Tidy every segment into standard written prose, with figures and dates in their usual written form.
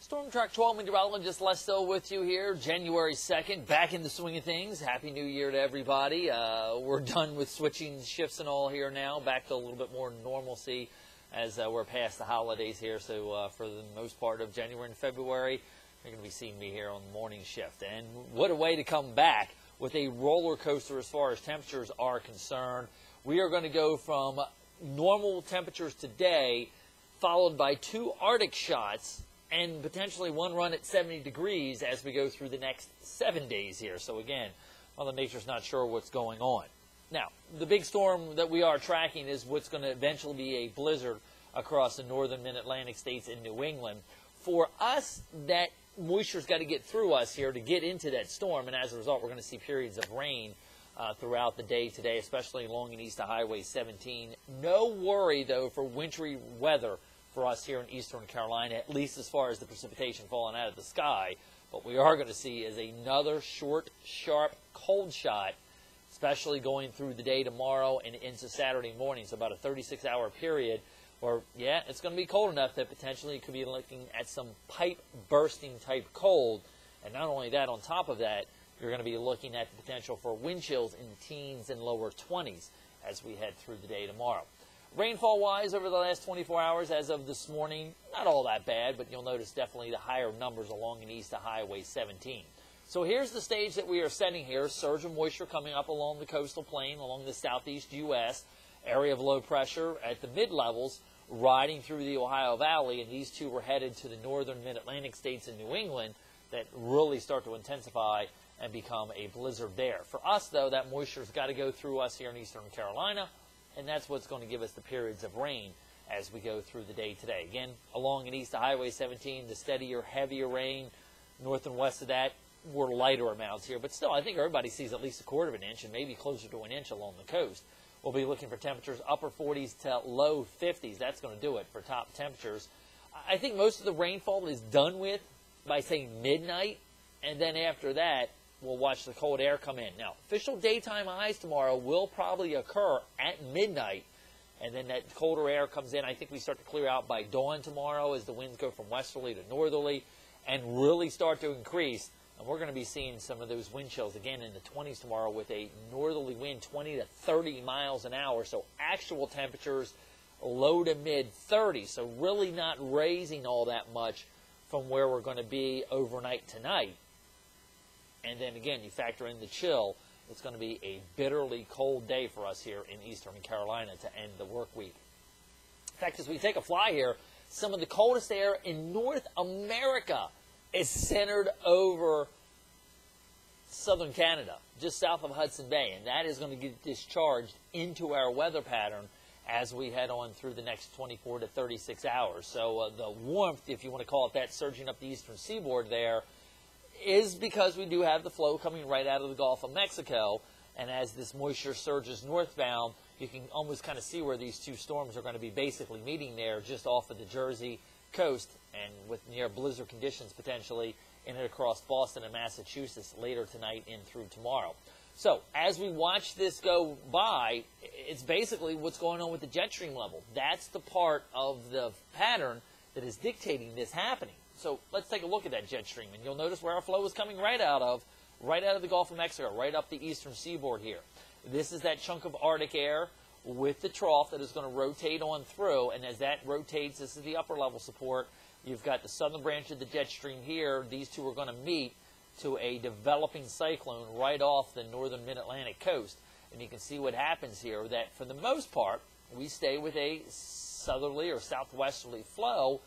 Storm Track 12 meteorologist Lesto with you here, January 2nd, back in the swing of things. Happy New Year to everybody. We're done with switching shifts and all here now, back to a little bit more normalcy as we're past the holidays here. So for the most part of January and February, you're going to be seeing me here on the morning shift. And what a way to come back with a roller coaster as far as temperatures are concerned. We are going to go from normal temperatures today, followed by 2 Arctic shots, and potentially one run at 70 degrees as we go through the next 7 days here. So again, Mother Nature's not sure what's going on. Now, the big storm that we are tracking is what's going to eventually be a blizzard across the northern mid-Atlantic states in New England. For us, that moisture's got to get through us here to get into that storm, and as a result, we're going to see periods of rain throughout the day today, especially along and east of Highway 17. No worry, though, for wintry weather for us here in eastern Carolina, at least as far as the precipitation falling out of the sky. What we are going to see is another short, sharp, cold shot, especially going through the day tomorrow and into Saturday morning. So about a 36-hour period where, yeah, it's going to be cold enough that potentially you could be looking at some pipe-bursting type cold. And not only that, on top of that, you're going to be looking at the potential for wind chills in the teens and lower 20s as we head through the day tomorrow. Rainfall-wise, over the last 24 hours as of this morning, not all that bad, but you'll notice definitely the higher numbers along and east of Highway 17. So here's the stage that we are setting here. Surge of moisture coming up along the coastal plain, along the southeast U.S., area of low pressure at the mid-levels, riding through the Ohio Valley, and these two were headed to the northern mid-Atlantic states in New England that really start to intensify and become a blizzard there. For us, though, that moisture's got to go through us here in eastern Carolina, and that's what's going to give us the periods of rain as we go through the day today. Again, along and east of Highway 17, the steadier, heavier rain. North and west of that were lighter amounts here. But still, I think everybody sees at least 1/4 of an inch and maybe closer to an inch along the coast. We'll be looking for temperatures upper 40s to low 50s. That's going to do it for top temperatures. I think most of the rainfall is done with by, say, midnight. And then after that, we'll watch the cold air come in. Now, official daytime highs tomorrow will probably occur at midnight, and then that colder air comes in. I think we start to clear out by dawn tomorrow as the winds go from westerly to northerly and really start to increase. And we're going to be seeing some of those wind chills again in the 20s tomorrow with a northerly wind 20 to 30 miles an hour. So actual temperatures low to mid 30s. So really not raising all that much from where we're going to be overnight tonight. And then again, you factor in the chill, it's going to be a bitterly cold day for us here in eastern Carolina to end the work week. In fact, as we take a fly here, some of the coldest air in North America is centered over southern Canada, just south of Hudson Bay. And that is going to get discharged into our weather pattern as we head on through the next 24 to 36 hours. So the warmth, if you want to call it that, surging up the eastern seaboard there, is because we do have the flow coming right out of the Gulf of Mexico, and as this moisture surges northbound, you can almost kind of see where these two storms are going to be basically meeting there just off of the Jersey coast, and with near blizzard conditions potentially in and across Boston and Massachusetts later tonight and through tomorrow. So as we watch this go by, it's basically what's going on with the jet stream level. That's the part of the pattern that is dictating this happening. So let's take a look at that jet stream, and you'll notice where our flow is coming right out of the Gulf of Mexico, right up the eastern seaboard here. This is that chunk of Arctic air with the trough that is going to rotate on through, and as that rotates, this is the upper level support. You've got the southern branch of the jet stream here. These two are going to meet to a developing cyclone right off the northern mid-Atlantic coast. And you can see what happens here, that for the most part, we stay with a southerly or southwesterly flow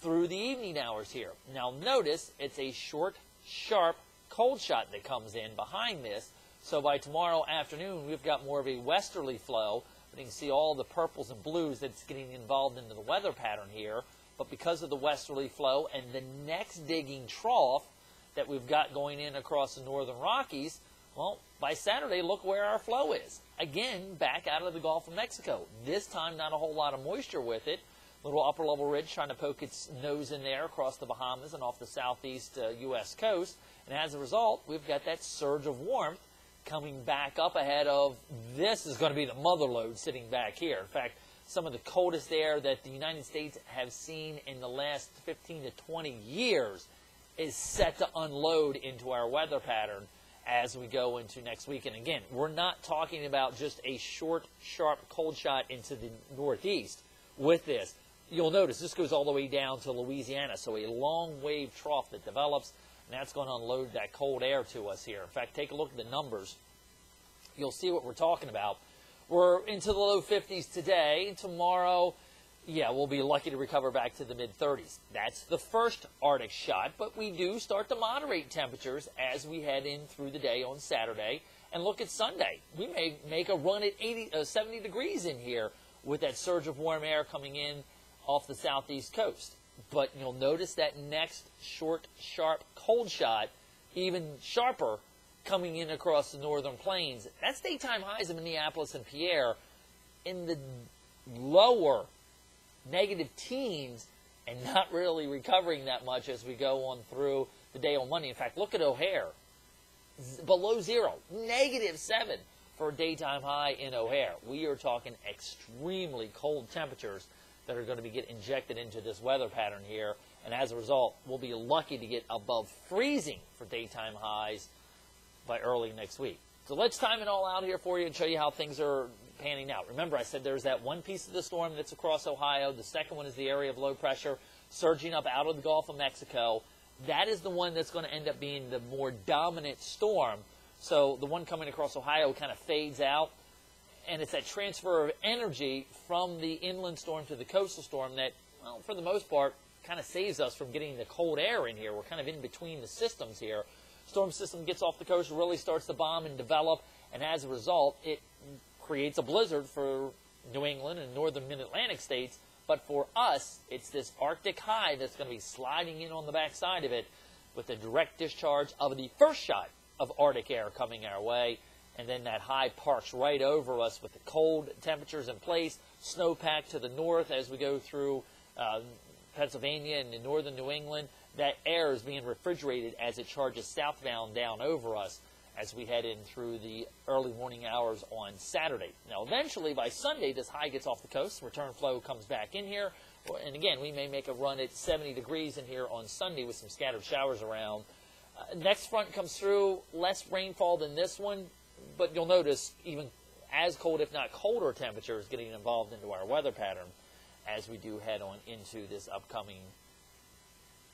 through the evening hours here. Now notice it's a short, sharp, cold shot that comes in behind this. So by tomorrow afternoon, we've got more of a westerly flow. But you can see all the purples and blues that's getting involved into the weather pattern here. But because of the westerly flow and the next digging trough that we've got going in across the northern Rockies, well, by Saturday, look where our flow is. Again, back out of the Gulf of Mexico. This time, not a whole lot of moisture with it. Little upper level ridge trying to poke its nose in there across the Bahamas and off the southeast U.S. coast. And as a result, we've got that surge of warmth coming back up ahead of this is going to be the mother lode sitting back here. In fact, some of the coldest air that the United States have seen in the last 15 to 20 years is set to unload into our weather pattern as we go into next week. And again, we're not talking about just a short, sharp cold shot into the northeast with this. You'll notice this goes all the way down to Louisiana, so a long wave trough that develops, and that's going to unload that cold air to us here. In fact, take a look at the numbers. You'll see what we're talking about. We're into the low 50s today. Tomorrow, yeah, we'll be lucky to recover back to the mid-30s. That's the first Arctic shot, but we do start to moderate temperatures as we head in through the day on Saturday. And look at Sunday. We may make a run at 70 degrees in here with that surge of warm air coming in off the southeast coast. But you'll notice that next short, sharp cold shot, even sharper, coming in across the northern plains. That's daytime highs in Minneapolis and Pierre in the lower negative teens and not really recovering that much as we go on through the day on Monday. In fact, look at O'Hare. Below zero, -7 for a daytime high in O'Hare. We are talking extremely cold temperatures that are going to be getting injected into this weather pattern here. And as a result, we'll be lucky to get above freezing for daytime highs by early next week. So let's time it all out here for you and show you how things are panning out. Remember, I said there's that one piece of the storm that's across Ohio. The second one is the area of low pressure surging up out of the Gulf of Mexico. That is the one that's going to end up being the more dominant storm. So the one coming across Ohio kind of fades out. And it's that transfer of energy from the inland storm to the coastal storm that, well, for the most part, kind of saves us from getting the cold air in here. We're kind of in between the systems here. Storm system gets off the coast, really starts to bomb and develop, and as a result, it creates a blizzard for New England and northern mid-Atlantic states. But for us, it's this Arctic high that's going to be sliding in on the backside of it with the direct discharge of the first shot of Arctic air coming our way. And then that high parks right over us with the cold temperatures in place, snowpack to the north as we go through Pennsylvania and in northern New England. That air is being refrigerated as it charges southbound down over us as we head in through the early morning hours on Saturday. Now, eventually, by Sunday, this high gets off the coast. Return flow comes back in here. And again, we may make a run at 70 degrees in here on Sunday with some scattered showers around. Next front comes through, less rainfall than this one. But you'll notice even as cold, if not colder, temperatures getting involved into our weather pattern as we do head on into this upcoming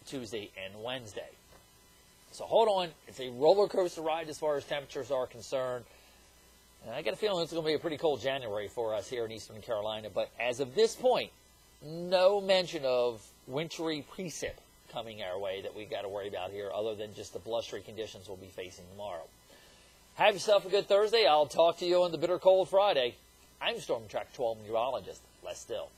Tuesday and Wednesday. So hold on. It's a roller coaster ride as far as temperatures are concerned. And I got a feeling it's going to be a pretty cold January for us here in Eastern Carolina. But as of this point, no mention of wintry precip coming our way that we got to worry about here other than just the blustery conditions we'll be facing tomorrow. Have yourself a good Thursday. I'll talk to you on the bitter cold Friday. I'm Storm Track 12 meteorologist Les Still.